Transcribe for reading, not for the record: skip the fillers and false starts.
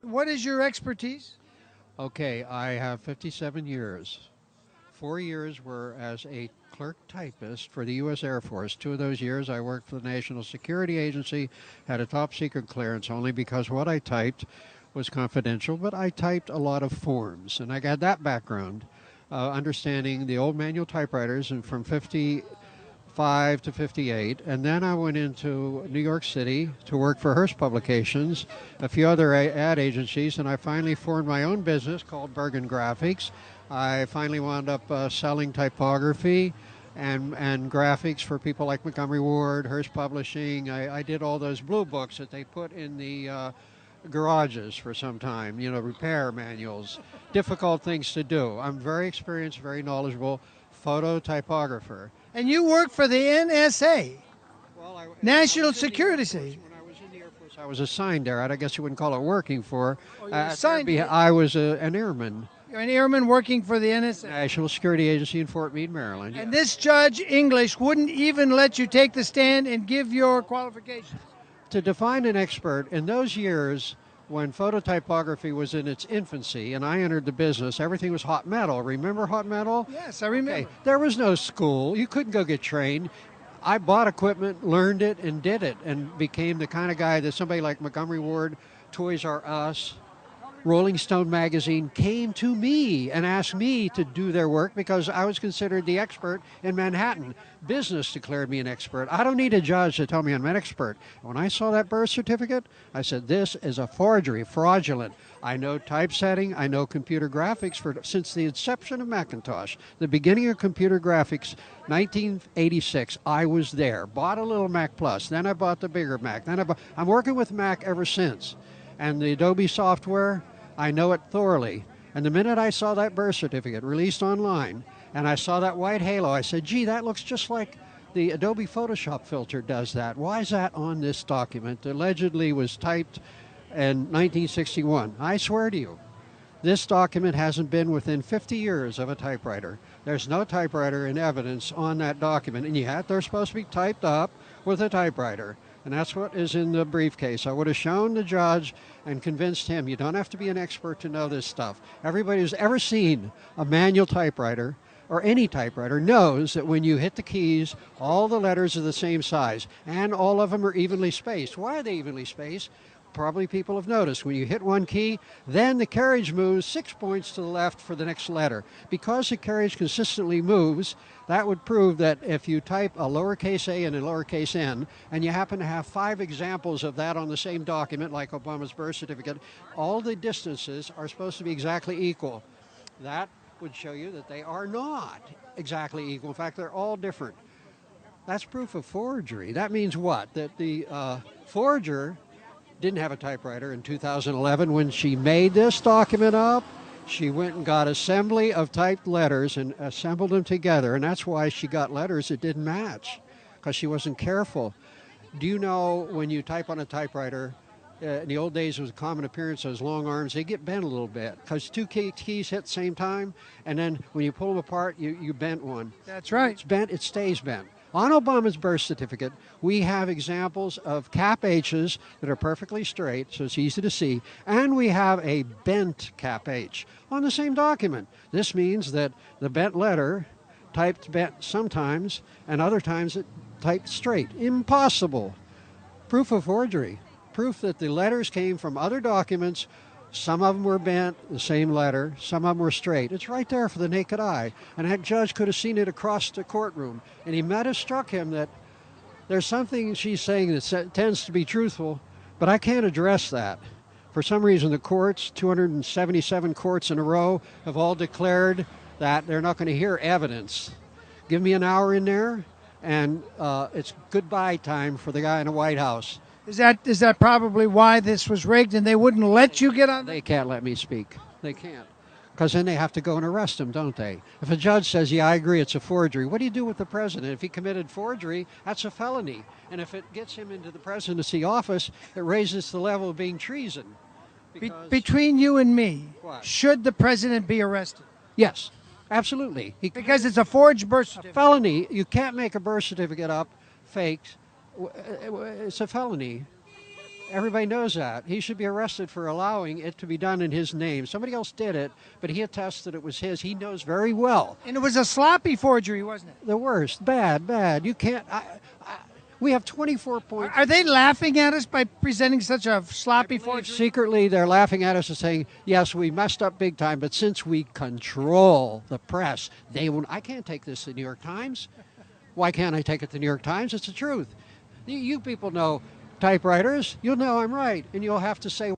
What is your expertise? Okay, I have 57 years. 4 years were as a clerk typist for the U.S. Air Force. 2 of those years I worked for the National Security Agency, had a top secret clearance only because what I typed was confidential, but I typed a lot of forms, and I got that background, understanding the old manual typewriters, and from 55 to 58, and then I went into New York City to work for Hearst Publications, a few other ad agencies, and I finally formed my own business called Bergen Graphics. I finally wound up selling typography and graphics for people like Montgomery Ward, Hearst Publishing. I did all those blue books that they put in the garages for some time, repair manuals, difficult things to do. I'm very experienced, very knowledgeable photo typographer. And you work for the NSA, Well, National Security Agency. When I was in the Air Force, I was assigned there. I guess you wouldn't call it working for. Oh, you were assigned to it. I was an airman, You're an airman working for the NSA. National Security Agency in Fort Meade, Maryland. And this Judge English wouldn't even let you take the stand and give your qualifications. To define an expert, in those years when phototypography was in its infancy and I entered the business, everything was hot metal. Remember hot metal? Yes, I remember. Okay. There was no school. You couldn't go get trained. I bought equipment, learned it, and did it, and became the kind of guy that somebody like Montgomery Ward, Toys R Us, Rolling Stone magazine came to me and asked me to do their work because I was considered the expert in Manhattan. Business declared me an expert. I don't need a judge to tell me I'm an expert. When I saw that birth certificate, I said, this is a forgery, fraudulent. I know typesetting, I know computer graphics since the inception of Macintosh. The beginning of computer graphics, 1986, I was there. Bought a little Mac Plus, then I bought the bigger Mac. I'm working with Mac ever since. And the Adobe software, I know it thoroughly. And the minute I saw that birth certificate released online, and I saw that white halo, I said, gee, that looks just like the Adobe Photoshop filter does that. Why is that on this document? Allegedly was typed in 1961. I swear to you, this document hasn't been within 50 years of a typewriter. There's no typewriter in evidence on that document, and yet they're supposed to be typed up with a typewriter. And that's what is in the briefcase. I would have shown the judge and convinced him, you don't have to be an expert to know this stuff. Everybody who's ever seen a manual typewriter or any typewriter knows that when you hit the keys, all the letters are the same size, and all of them are evenly spaced. Why are they evenly spaced? Probably people have noticed. When you hit one key, then the carriage moves 6 points to the left for the next letter. Because the carriage consistently moves, that would prove that if you type a lowercase a and a lowercase n, and you happen to have 5 examples of that on the same document, like Obama's birth certificate, all the distances are supposed to be exactly equal. That would show you that they are not exactly equal. In fact, they're all different. That's proof of forgery. That means what? That the forger didn't have a typewriter in 2011 when she made this document up. She went and got assembly of typed letters and assembled them together, and that's why she got letters that didn't match, because she wasn't careful. Do you know when you type on a typewriter, in the old days it was a common appearance, those long arms, they get bent a little bit because two keys hit at the same time, and then when you pull them apart, you bent one. That's right. It's bent, it stays bent. On Obama's birth certificate, we have examples of cap H's that are perfectly straight, so it's easy to see, and we have a bent cap H on the same document. This means that the bent letter typed bent sometimes, and other times it typed straight. Impossible. Proof of forgery. Proof that the letters came from other documents. Some of them were bent, the same letter. Some of them were straight. It's right there for the naked eye. And that judge could have seen it across the courtroom. And he might have struck him that there's something she's saying that tends to be truthful, but I can't address that. For some reason, the courts, 277 courts in a row, have all declared that they're not going to hear evidence. Give me an hour in there, and it's goodbye time for the guy in the White House. Is that probably why this was rigged and they wouldn't let you get on? They can't let me speak. They can't. Because then they have to go and arrest him, don't they? If a judge says, yeah, I agree, it's a forgery, what do you do with the president? If he committed forgery, that's a felony. And if it gets him into the presidency office, it raises the level of being treason. Between you and me, What? Should the president be arrested? Yes, absolutely. Because it's a forged birth A certificate. felony. You can't make a birth certificate up fake. It's a felony. Everybody knows that. He should be arrested for allowing it to be done in his name. Somebody else did it, but he attests that it was his. He knows very well. And it was a sloppy forgery, wasn't it? The worst. Bad. You can't. We have 24 points. Are they laughing at us by presenting such a sloppy forgery? Secretly, they're laughing at us and saying, yes, we messed up big time, but since we control the press, they won't. I can't take this to the New York Times. Why can't I take it to the New York Times? It's the truth. You people know typewriters. You'll know I'm right, and you'll have to say